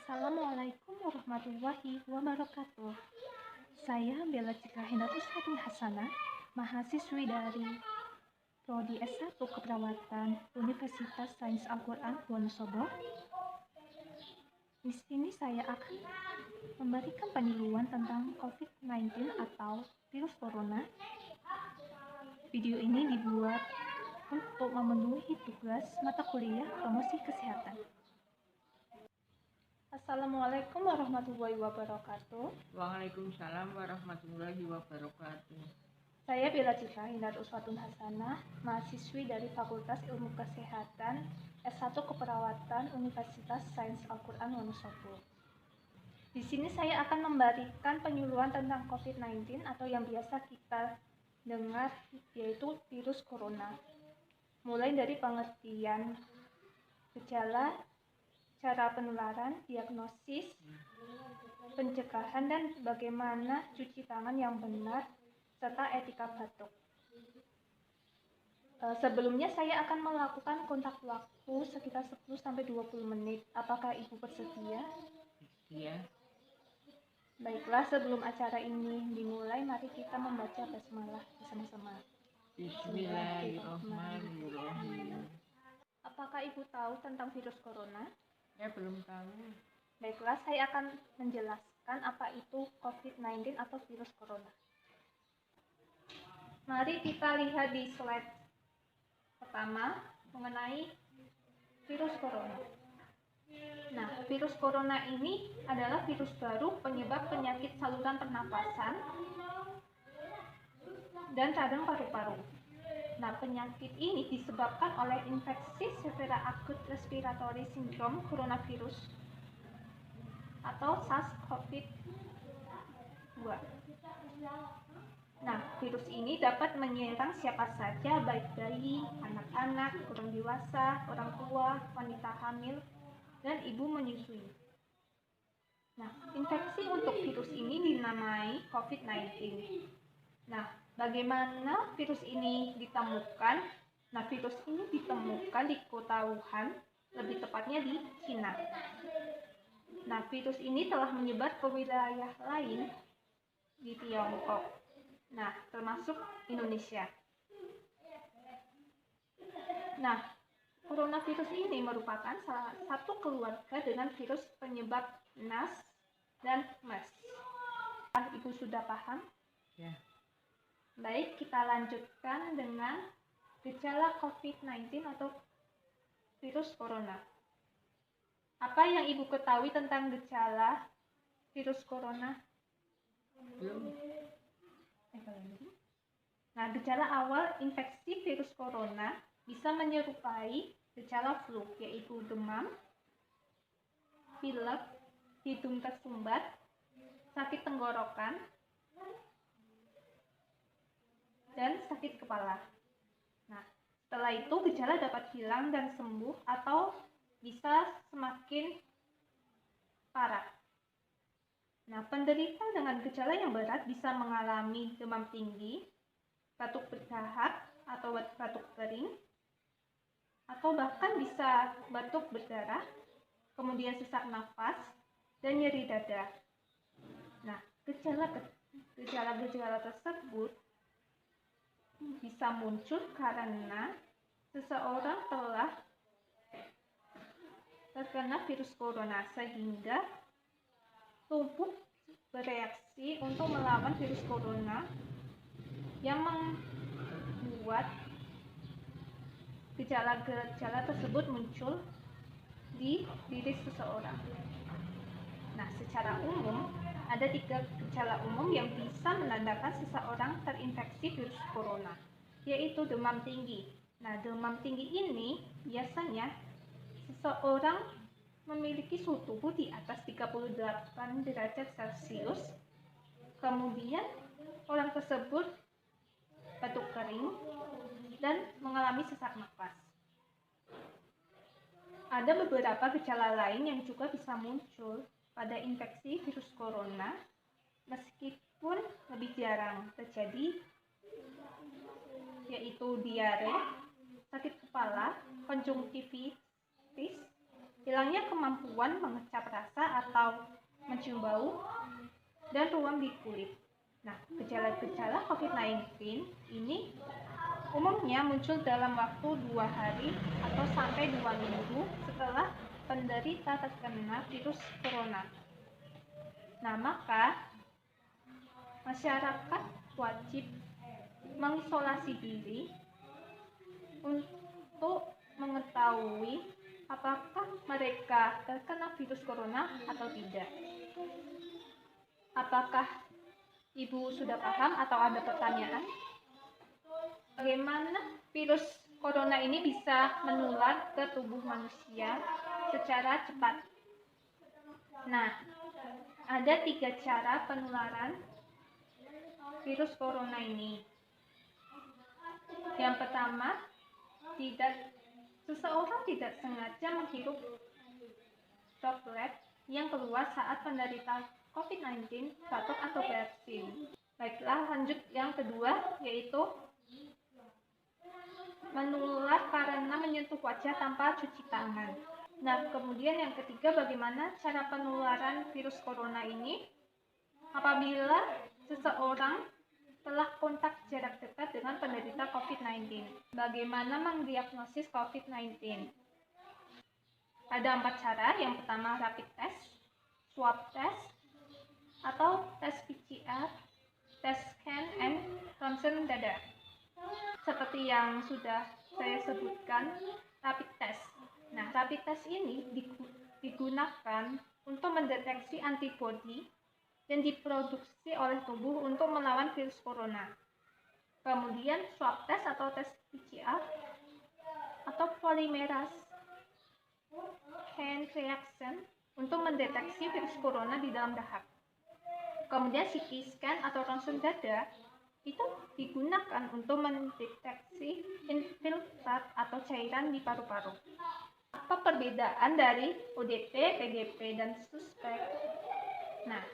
Assalamualaikum warahmatullahi wabarakatuh. Saya Bella Citra Hendatus Fatin Hasanah, mahasiswi dari Prodi S1 Keperawatan Universitas Sains Al-Quran Wonosobo. Di sini saya akan memberikan penyuluhan tentang COVID-19 atau virus corona. Video ini dibuat untuk memenuhi tugas mata kuliah promosi kesehatan. Assalamualaikum warahmatullahi wabarakatuh. Waalaikumsalam warahmatullahi wabarakatuh. Saya Bella Citra Hendatus Fatin Hasanah, mahasiswi dari Fakultas Ilmu Kesehatan S1 Keperawatan Universitas Sains Al-Quran Wonosobo. Di sini saya akan memberikan penyuluhan tentang COVID-19 atau yang biasa kita dengar yaitu virus corona. Mulai dari pengertian gejala, cara penularan, diagnosis, pencegahan, dan bagaimana cuci tangan yang benar, serta etika batuk. Sebelumnya saya akan melakukan kontak waktu sekitar 10-20 menit. Apakah Ibu bersedia? Iya. Baiklah, sebelum acara ini dimulai, mari kita membaca basmalah bersama-sama. Bismillahirrahmanirrahim. Apakah Ibu tahu tentang virus corona? Ya, belum tahu. Baiklah, saya akan menjelaskan apa itu COVID-19 atau virus corona. Mari kita lihat di slide pertama mengenai virus corona. Nah, virus corona ini adalah virus baru penyebab penyakit saluran pernapasan dan radang paru-paru. Nah, penyakit ini disebabkan oleh infeksi severe acute respiratory syndrome coronavirus atau SARS-CoV-2. Nah, virus ini dapat menyerang siapa saja, baik bayi, anak-anak, orang dewasa, orang tua, wanita hamil, dan ibu menyusui. Nah, infeksi untuk virus ini dinamai COVID-19. Nah, bagaimana virus ini ditemukan? Nah, virus ini ditemukan di kota Wuhan, lebih tepatnya di Cina. Nah, virus ini telah menyebar ke wilayah lain di Tiongkok. Nah, termasuk Indonesia. Nah, coronavirus ini merupakan salah satu keluarga dengan virus penyebab NAS dan MERS. Ibu sudah paham? Ya. Baik, kita lanjutkan dengan gejala COVID-19 atau virus corona. Apa yang Ibu ketahui tentang gejala virus corona? Belum. Nah, gejala awal infeksi virus corona bisa menyerupai gejala flu, yaitu demam, pilek, hidung tersumbat, sakit tenggorokan, dan sakit kepala. Nah, setelah itu gejala dapat hilang dan sembuh atau bisa semakin parah. Nah, penderita dengan gejala yang berat bisa mengalami demam tinggi, batuk berdahak atau batuk kering, atau bahkan bisa batuk berdarah, kemudian sesak nafas, dan nyeri dada. Nah, gejala-gejala tersebut bisa muncul karena seseorang telah terkena virus corona sehingga tubuh bereaksi untuk melawan virus corona yang membuat gejala-gejala tersebut muncul di diri seseorang. Nah, secara umum ada 3 gejala umum yang bisa menandakan seseorang terinfeksi virus corona, yaitu demam tinggi. Nah, demam tinggi ini biasanya seseorang memiliki suhu tubuh di atas 38 derajat Celcius. Kemudian orang tersebut batuk kering dan mengalami sesak nafas. Ada beberapa gejala lain yang juga bisa muncul pada infeksi virus corona meskipun lebih jarang terjadi, yaitu diare, sakit kepala, konjungtivitis, hilangnya kemampuan mengecap rasa atau mencium bau, dan ruam di kulit. Nah, gejala-gejala COVID-19 ini umumnya muncul dalam waktu 2 hari atau sampai 2 minggu setelah penderita terkena virus corona. Nah, maka masyarakat wajib mengisolasi diri untuk mengetahui apakah mereka terkena virus corona atau tidak. Apakah Ibu sudah paham atau ada pertanyaan? Bagaimana virus corona ini bisa menular ke tubuh manusia secara cepat? Nah, ada 3 cara penularan virus corona ini. Yang pertama, seseorang tidak sengaja menghirup droplet yang keluar saat penderita COVID-19 batuk atau bersin. Baiklah, lanjut yang kedua, yaitu menular karena menyentuh wajah tanpa cuci tangan. Nah, kemudian yang ketiga, bagaimana cara penularan virus corona ini? Apabila seseorang telah kontak jarak dekat dengan penderita COVID-19. Bagaimana mendiagnosis COVID-19? Ada 4 cara. Yang pertama, rapid test, swab test, atau tes PCR, tes scan, and ronsen dada. Seperti yang sudah saya sebutkan, rapid test. Nah, rapid test ini digunakan untuk mendeteksi antibodi yang diproduksi oleh tubuh untuk melawan virus corona. Kemudian swab test atau tes PCR atau polymerase chain reaction untuk mendeteksi virus corona di dalam dahak. Kemudian CT scan atau ronsen dada itu digunakan untuk mendeteksi infiltrat atau cairan di paru-paru. Apa perbedaan dari ODP, PDP, dan suspek? Nah,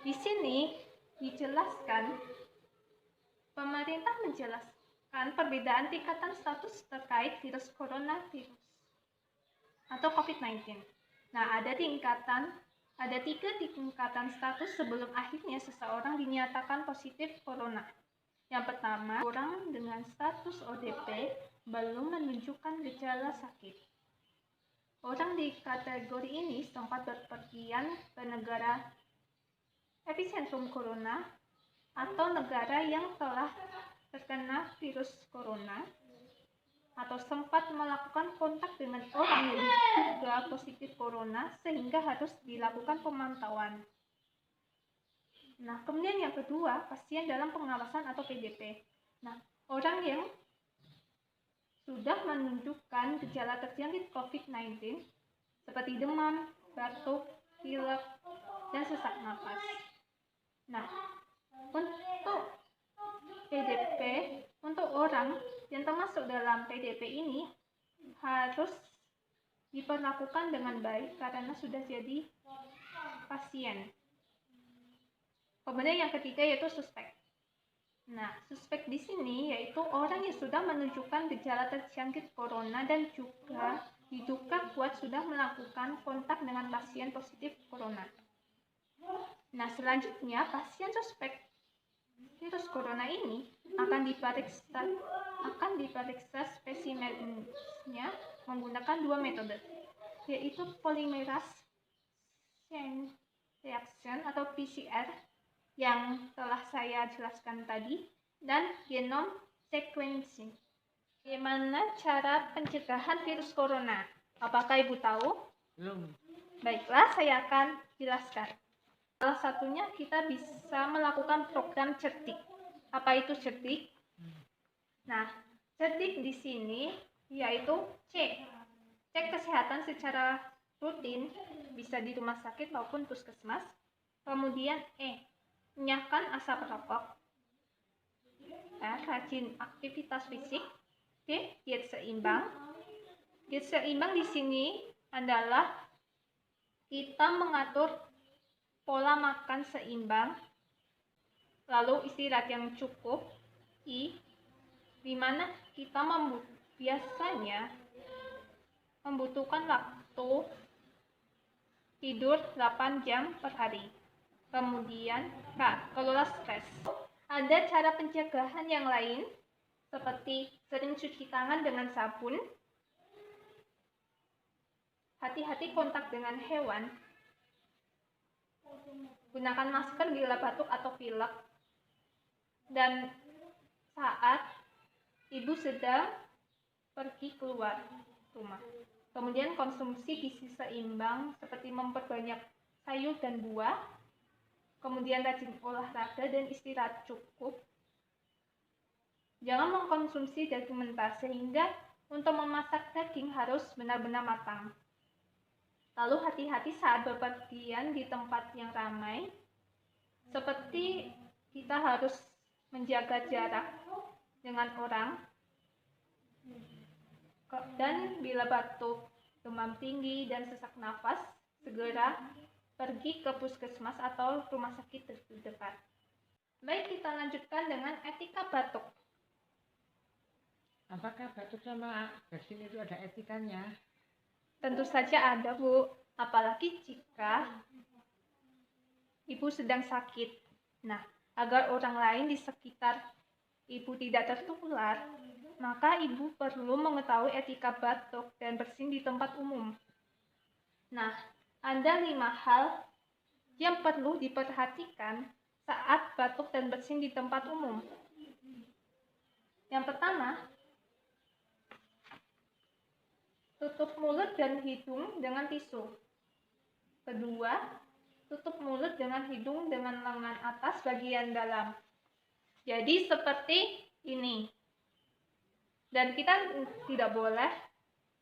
di sini dijelaskan, pemerintah menjelaskan perbedaan tingkatan status terkait virus coronavirus atau COVID-19. Nah, ada 3 tingkatan status sebelum akhirnya seseorang dinyatakan positif corona. Yang pertama, orang dengan status ODP belum menunjukkan gejala sakit. Orang di kategori ini sempat berpergian ke negara epicentrum corona atau negara yang telah terkena virus corona, atau sempat melakukan kontak dengan orang yang diduga positif corona sehingga harus dilakukan pemantauan. Nah, kemudian yang kedua, pasien dalam pengawasan atau PDP. Nah, orang yang sudah menunjukkan gejala terjangkit COVID-19 seperti demam, batuk, pilek, dan sesak napas. Nah, untuk PDP, untuk orang yang termasuk dalam PDP ini harus diperlakukan dengan baik karena sudah jadi pasien. Kemudian yang ketiga yaitu suspek. Nah, suspek di sini yaitu orang yang sudah menunjukkan gejala terjangkit corona dan juga diduga kuat sudah melakukan kontak dengan pasien positif corona. Nah, selanjutnya pasien suspek virus corona ini akan diperiksa spesimennya menggunakan 2 metode, yaitu polymerase chain reaction atau PCR yang telah saya jelaskan tadi, dan genome sequencing. Bagaimana cara pencegahan virus corona? Apakah Ibu tahu? Belum. Baiklah, saya akan jelaskan. Salah satunya kita bisa melakukan program cerdik. Apa itu cerdik? Nah, cerdik di sini yaitu cek kesehatan secara rutin, bisa di rumah sakit maupun puskesmas. Kemudian enyahkan asap rokok. Rajin aktivitas fisik. Diet seimbang. Diet seimbang di sini adalah kita mengatur pola makan seimbang, lalu istirahat yang cukup, di mana kita biasanya membutuhkan waktu tidur 8 jam per hari. Kemudian, kelola stres. Ada cara pencegahan yang lain, seperti sering cuci tangan dengan sabun, hati-hati kontak dengan hewan, gunakan masker bila batuk atau pilek, dan saat ibu sedang pergi keluar rumah. Kemudian konsumsi gizi seimbang seperti memperbanyak sayur dan buah, kemudian rajin olahraga dan istirahat cukup. Jangan mengkonsumsi daging mentah, sehingga untuk memasak daging harus benar-benar matang. Lalu hati-hati saat bepergian di tempat yang ramai, seperti kita harus menjaga jarak dengan orang, dan bila batuk, demam tinggi, dan sesak nafas, segera pergi ke puskesmas atau rumah sakit terdekat. Baik, kita lanjutkan dengan etika batuk. Apakah batuk sama bersin itu ada etikanya? Tentu saja ada, Bu. Apalagi jika ibu sedang sakit. Nah, agar orang lain di sekitar ibu tidak tertular, maka ibu perlu mengetahui etika batuk dan bersin di tempat umum. Nah, ada 5 hal yang perlu diperhatikan saat batuk dan bersin di tempat umum. Yang pertama, tutup mulut dan hidung dengan tisu. Kedua, tutup mulut dengan hidung dengan lengan atas bagian dalam. Jadi seperti ini. Dan kita tidak boleh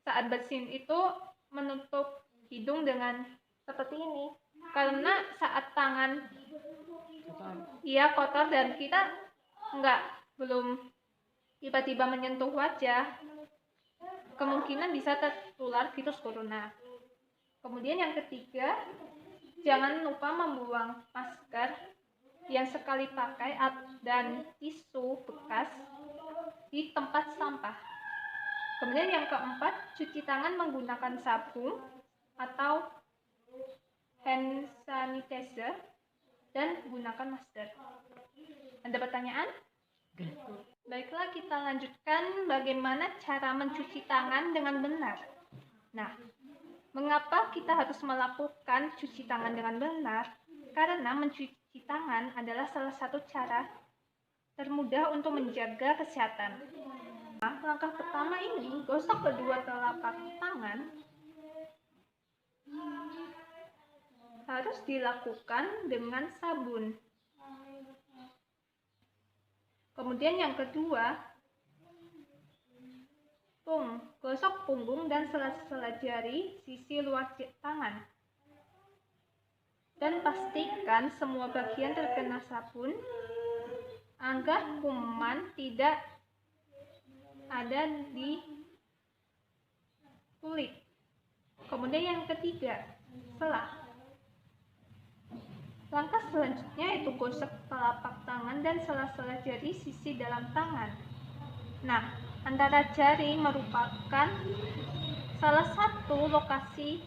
saat bersin itu menutup hidung dengan seperti ini. Karena saat tangan kotor dan kita belum tiba-tiba menyentuh wajah, kemungkinan bisa tertular virus corona. Kemudian yang ketiga, jangan lupa membuang masker yang sekali pakai dan tisu bekas di tempat sampah. Kemudian yang keempat, cuci tangan menggunakan sabun atau hand sanitizer dan gunakan masker. Ada pertanyaan? Baiklah, kita lanjutkan bagaimana cara mencuci tangan dengan benar. Nah, mengapa kita harus melakukan cuci tangan dengan benar? Karena mencuci tangan adalah salah satu cara termudah untuk menjaga kesehatan. Nah, langkah pertama ini, gosok kedua telapak tangan harus dilakukan dengan sabun. Kemudian yang kedua, gosok punggung dan sela-sela jari sisi luar tangan. Dan pastikan semua bagian terkena sabun agar kuman tidak ada di kulit. Kemudian yang ketiga, langkah selanjutnya yaitu gosok telapak tangan dan sela-sela jari sisi dalam tangan. Nah, antara jari merupakan salah satu lokasi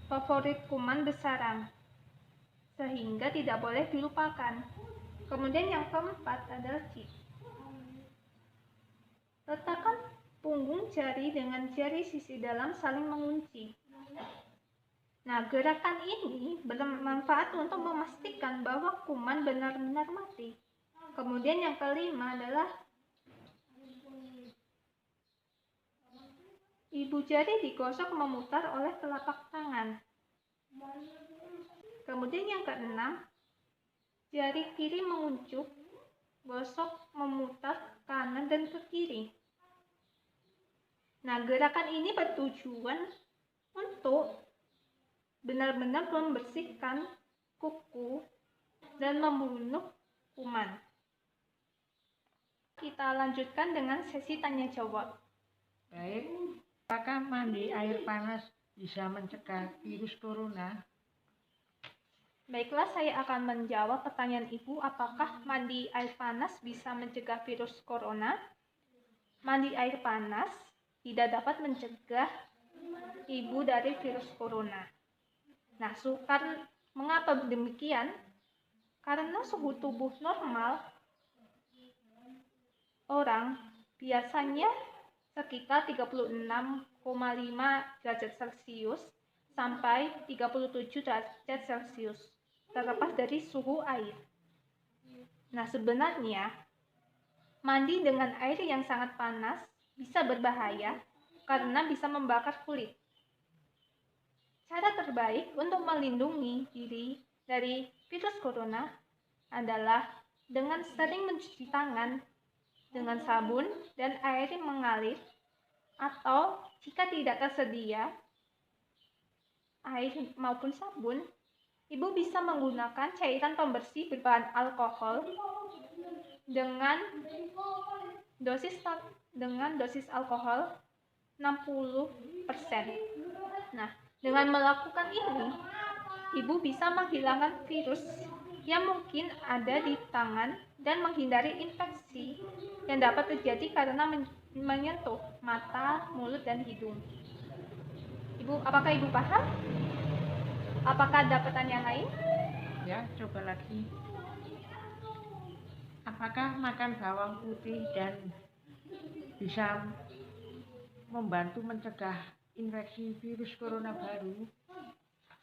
favorit kuman bersarang, sehingga tidak boleh dilupakan. Kemudian yang keempat adalah letakkan punggung jari dengan jari sisi dalam saling mengunci. Nah, gerakan ini bermanfaat untuk memastikan bahwa kuman benar-benar mati. Kemudian yang kelima adalah ibu jari digosok memutar oleh telapak tangan. Kemudian yang keenam, jari kiri menguncup, gosok memutar kanan dan ke kiri. Nah, gerakan ini bertujuan untuk benar-benar membersihkan kuku dan membunuh kuman. Kita lanjutkan dengan sesi tanya jawab. Baik, apakah mandi air panas bisa mencegah virus corona? Baiklah, saya akan menjawab pertanyaan Ibu, apakah mandi air panas bisa mencegah virus corona? Mandi air panas tidak dapat mencegah ibu dari virus corona. Nah, mengapa demikian? Karena suhu tubuh normal orang biasanya sekitar 36,5 derajat Celcius sampai 37 derajat Celcius, terlepas dari suhu air. Nah, sebenarnya mandi dengan air yang sangat panas bisa berbahaya karena bisa membakar kulit. Cara terbaik untuk melindungi diri dari virus corona adalah dengan sering mencuci tangan dengan sabun dan air mengalir, atau jika tidak tersedia air maupun sabun, ibu bisa menggunakan cairan pembersih berbahan alkohol dengan dosis alkohol 60%. Nah, dengan melakukan ini, ibu bisa menghilangkan virus yang mungkin ada di tangan dan menghindari infeksi yang dapat terjadi karena menyentuh mata, mulut, dan hidung. Apakah ibu paham? Apakah ada pertanyaan lain? Ya, coba lagi. Apakah makan bawang putih dan bisa membantu mencegah infeksi virus corona baru?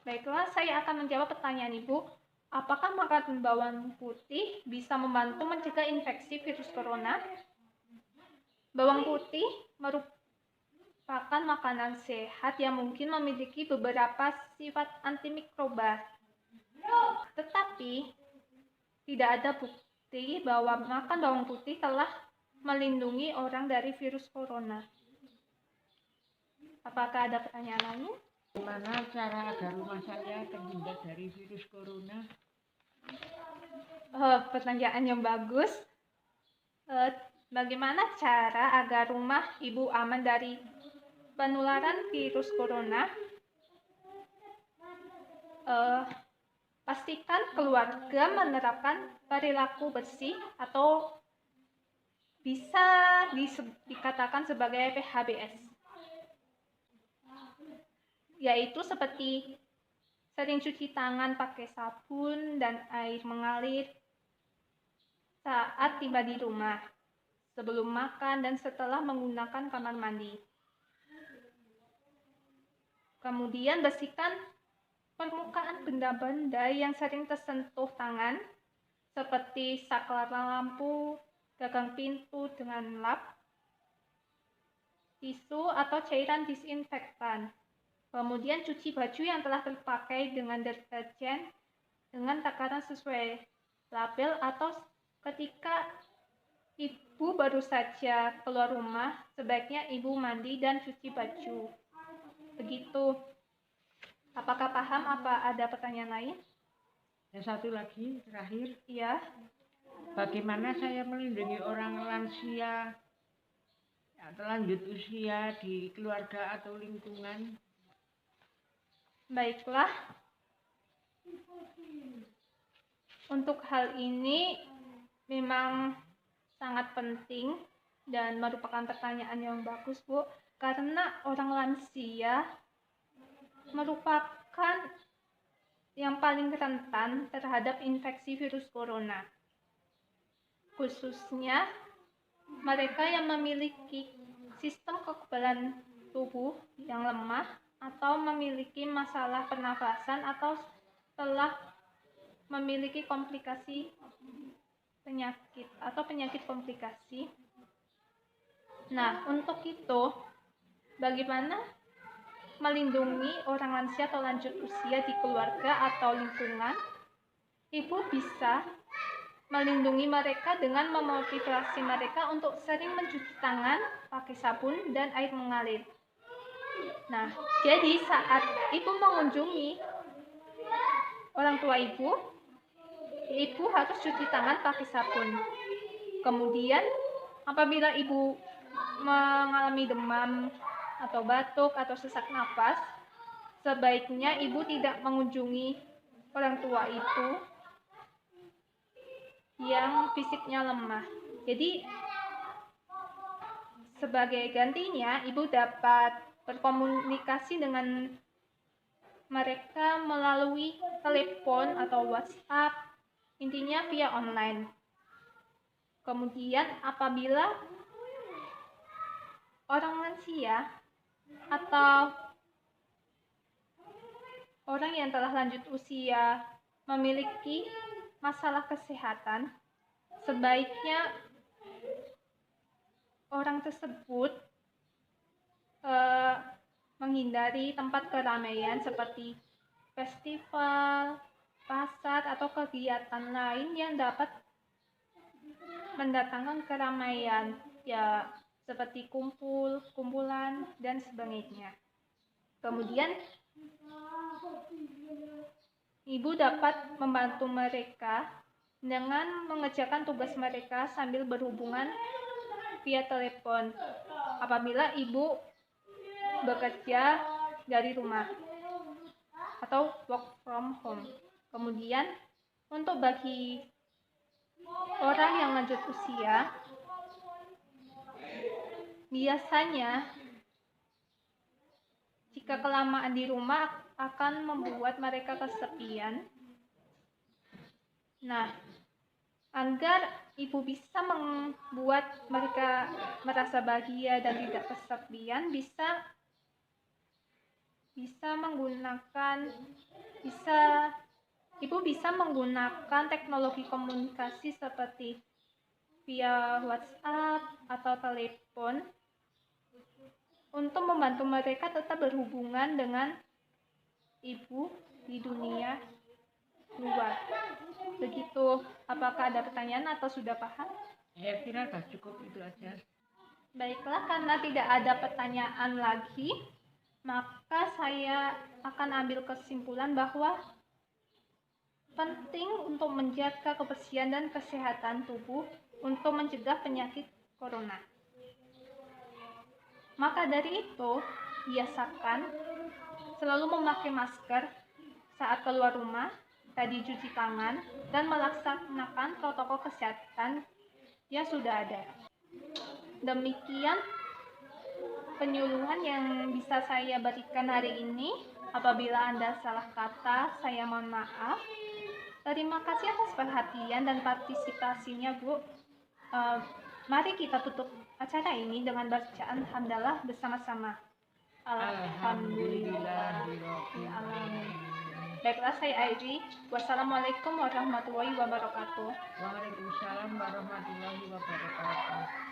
Baiklah, saya akan menjawab pertanyaan ibu. Apakah makan bawang putih bisa membantu mencegah infeksi virus corona? Bawang putih merupakan makanan sehat yang mungkin memiliki beberapa sifat antimikroba. Tetapi, tidak ada bukti bahwa makan bawang putih telah melindungi orang dari virus corona. Apakah ada pertanyaan lain? Bagaimana cara agar rumah saya terhindar dari virus corona? Pertanyaan yang bagus. Bagaimana cara agar rumah ibu aman dari penularan virus corona? Pastikan keluarga menerapkan perilaku bersih atau bisa dikatakan sebagai PHBS, yaitu seperti sering cuci tangan pakai sabun dan air mengalir saat tiba di rumah, sebelum makan dan setelah menggunakan kamar mandi. Kemudian bersihkan permukaan benda-benda yang sering tersentuh tangan, seperti saklar lampu, gagang pintu dengan lap, tisu atau cairan disinfektan. Kemudian cuci baju yang telah terpakai dengan deterjen dengan takaran sesuai label, atau ketika ibu baru saja keluar rumah, sebaiknya ibu mandi dan cuci baju. Begitu. Apakah paham? Apa ada pertanyaan lain? Dan satu lagi, terakhir. Iya. Bagaimana saya melindungi orang lansia atau lanjut usia di keluarga atau lingkungan? Baiklah. Untuk hal ini memang sangat penting dan merupakan pertanyaan yang bagus, Bu, karena orang lansia merupakan yang paling rentan terhadap infeksi virus corona. Khususnya mereka yang memiliki sistem kekebalan tubuh yang lemah atau memiliki masalah pernafasan atau telah memiliki komplikasi penyakit komplikasi. Nah, untuk itu bagaimana melindungi orang lansia atau lanjut usia di keluarga atau lingkungan? Ibu bisa melindungi mereka dengan memotivasi mereka untuk sering mencuci tangan pakai sabun dan air mengalir. Nah, jadi saat ibu mengunjungi orang tua ibu harus cuci tangan pakai sabun. Kemudian, apabila ibu mengalami demam atau batuk atau sesak napas, sebaiknya ibu tidak mengunjungi orang tua itu yang fisiknya lemah. Jadi Sebagai gantinya, ibu dapat berkomunikasi dengan mereka melalui telepon atau WhatsApp, intinya via online. Kemudian apabila orang lansia atau orang yang telah lanjut usia memiliki masalah kesehatan, sebaiknya orang tersebut menghindari tempat keramaian seperti festival, pasar, atau kegiatan lain yang dapat mendatangkan keramaian, ya seperti kumpulan, dan sebagainya. Kemudian, ibu dapat membantu mereka dengan mengerjakan tugas mereka sambil berhubungan via telepon apabila ibu bekerja dari rumah atau work from home. Kemudian untuk bagi orang yang lanjut usia, biasanya jika kelamaan di rumah akan membuat mereka kesepian. Nah, agar ibu bisa membuat mereka merasa bahagia dan tidak kesepian, ibu bisa menggunakan teknologi komunikasi seperti via WhatsApp atau telepon untuk membantu mereka tetap berhubungan dengan ibu di dunia luar. Begitu, apakah ada pertanyaan atau sudah paham? Saya kira sudah cukup itu aja. Baiklah, karena tidak ada pertanyaan lagi, maka saya akan ambil kesimpulan bahwa penting untuk menjaga kebersihan dan kesehatan tubuh untuk mencegah penyakit corona. Maka dari itu, biasakan selalu memakai masker saat keluar rumah, tadi cuci tangan, dan melaksanakan protokol kesehatan yang sudah ada. Demikian penyuluhan yang bisa saya berikan hari ini. Apabila Anda salah kata, saya mohon maaf. Terima kasih atas perhatian dan partisipasinya, Bu. Mari kita tutup acara ini dengan bacaan hamdalah bersama-sama. Alhamdulillahirobbilalamin. Baiklah, saya Airi. Wassalamualaikum warahmatullahi wabarakatuh. Waalaikumsalam warahmatullahi wabarakatuh.